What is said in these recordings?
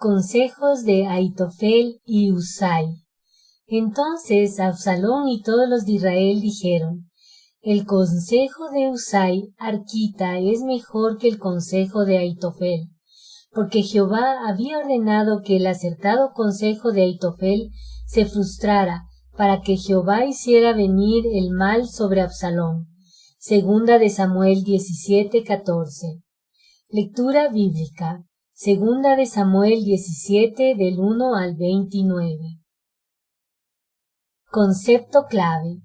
Consejos de Ahitofel y Husai. Entonces Absalón y todos los de Israel dijeron: el consejo de Husai, arquita, es mejor que el consejo de Ahitofel, porque Jehová había ordenado que el acertado consejo de Ahitofel se frustrara, para que Jehová hiciera venir el mal sobre Absalón. Segunda de Samuel 17:14. Lectura bíblica. Segunda de Samuel 17 del 1 al 29. Concepto clave.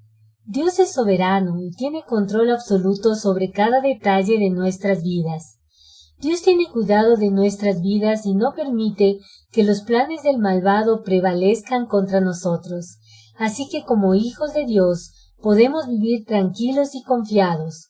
Dios es soberano y tiene control absoluto sobre cada detalle de nuestras vidas. Dios tiene cuidado de nuestras vidas y no permite que los planes del malvado prevalezcan contra nosotros. Así que como hijos de Dios podemos vivir tranquilos y confiados,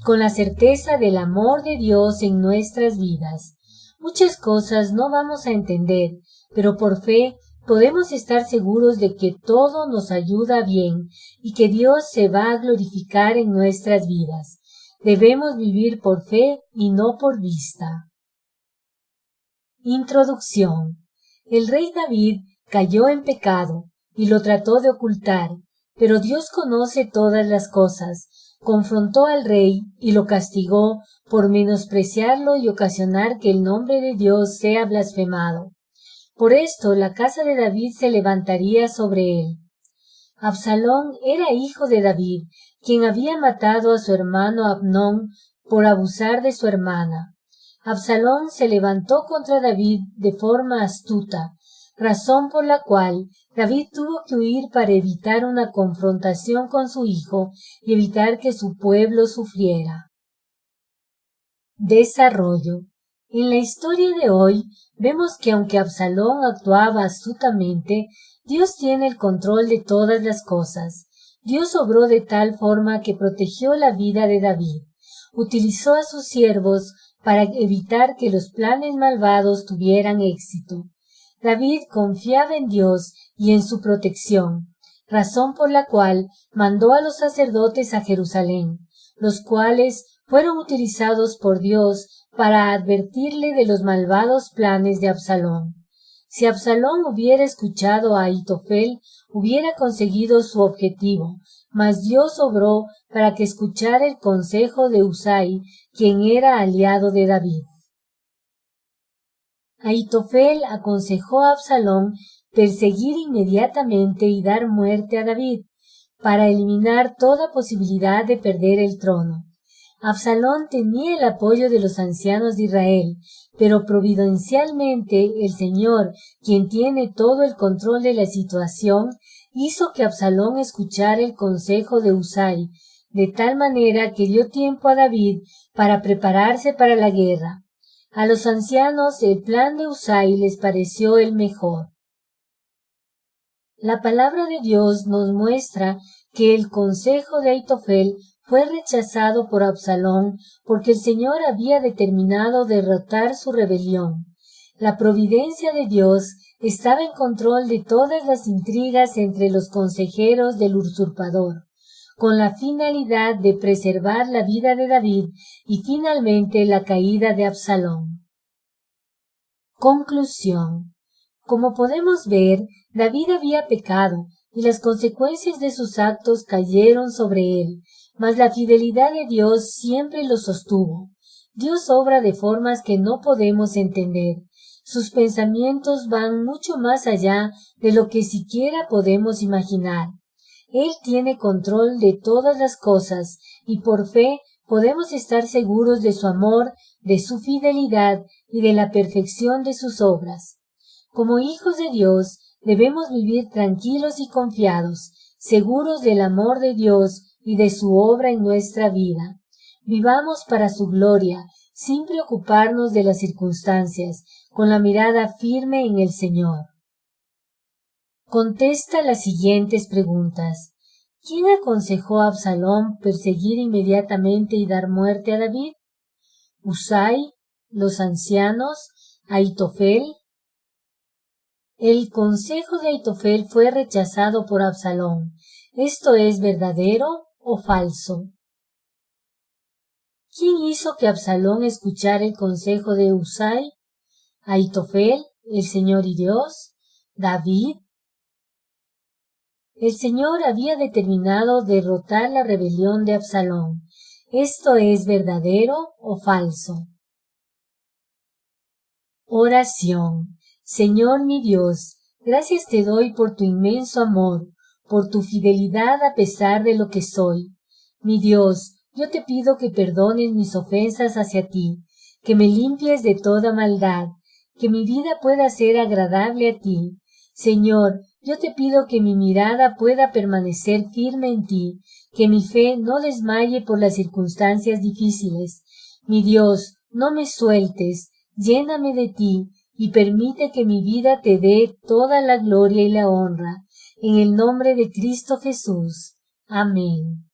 con la certeza del amor de Dios en nuestras vidas. Muchas cosas no vamos a entender, pero por fe podemos estar seguros de que todo nos ayuda bien y que Dios se va a glorificar en nuestras vidas. Debemos vivir por fe y no por vista. Introducción. El rey David cayó en pecado y lo trató de ocultar, pero Dios conoce todas las cosas. Confrontó al rey y lo castigó por menospreciarlo y ocasionar que el nombre de Dios sea blasfemado. Por esto la casa de David se levantaría sobre él. Absalón era hijo de David, quien había matado a su hermano Amnón por abusar de su hermana. Absalón se levantó contra David de forma astuta, razón por la cual David tuvo que huir para evitar una confrontación con su hijo y evitar que su pueblo sufriera. Desarrollo. En la historia de hoy vemos que aunque Absalón actuaba astutamente, Dios tiene el control de todas las cosas. Dios obró de tal forma que protegió la vida de David. Utilizó a sus siervos para evitar que los planes malvados tuvieran éxito. David confiaba en Dios y en su protección, razón por la cual mandó a los sacerdotes a Jerusalén, los cuales fueron utilizados por Dios para advertirle de los malvados planes de Absalón. Si Absalón hubiera escuchado a Ahitofel, hubiera conseguido su objetivo, mas Dios obró para que escuchara el consejo de Husai, quien era aliado de David. Ahitofel aconsejó a Absalón perseguir inmediatamente y dar muerte a David, para eliminar toda posibilidad de perder el trono. Absalón tenía el apoyo de los ancianos de Israel, pero providencialmente el Señor, quien tiene todo el control de la situación, hizo que Absalón escuchara el consejo de Husai, de tal manera que dio tiempo a David para prepararse para la guerra. A los ancianos el plan de Husai les pareció el mejor. La palabra de Dios nos muestra que el consejo de Ahitofel fue rechazado por Absalón porque el Señor había determinado derrotar su rebelión. La providencia de Dios estaba en control de todas las intrigas entre los consejeros del usurpador, con la finalidad de preservar la vida de David y finalmente la caída de Absalón. Conclusión. Como podemos ver, David había pecado y las consecuencias de sus actos cayeron sobre él, mas la fidelidad de Dios siempre lo sostuvo. Dios obra de formas que no podemos entender. Sus pensamientos van mucho más allá de lo que siquiera podemos imaginar. Él tiene control de todas las cosas y por fe podemos estar seguros de su amor, de su fidelidad y de la perfección de sus obras. Como hijos de Dios, debemos vivir tranquilos y confiados, seguros del amor de Dios y de su obra en nuestra vida. Vivamos para su gloria, sin preocuparnos de las circunstancias, con la mirada firme en el Señor. Contesta las siguientes preguntas. ¿Quién aconsejó a Absalón perseguir inmediatamente y dar muerte a David? ¿Husai? ¿Los ancianos? ¿Ahitofel? El consejo de Ahitofel fue rechazado por Absalón. ¿Esto es verdadero o falso? ¿Quién hizo que Absalón escuchara el consejo de Husai? ¿Ahitofel el Señor y Dios? ¿David? El Señor había determinado derrotar la rebelión de Absalón. ¿Esto es verdadero o falso? Oración. Señor mi Dios, gracias te doy por tu inmenso amor, por tu fidelidad a pesar de lo que soy. Mi Dios, yo te pido que perdones mis ofensas hacia ti, que me limpies de toda maldad, que mi vida pueda ser agradable a ti. Señor, yo te pido que mi mirada pueda permanecer firme en ti, que mi fe no desmaye por las circunstancias difíciles. Mi Dios, no me sueltes, lléname de ti y permite que mi vida te dé toda la gloria y la honra. En el nombre de Cristo Jesús. Amén.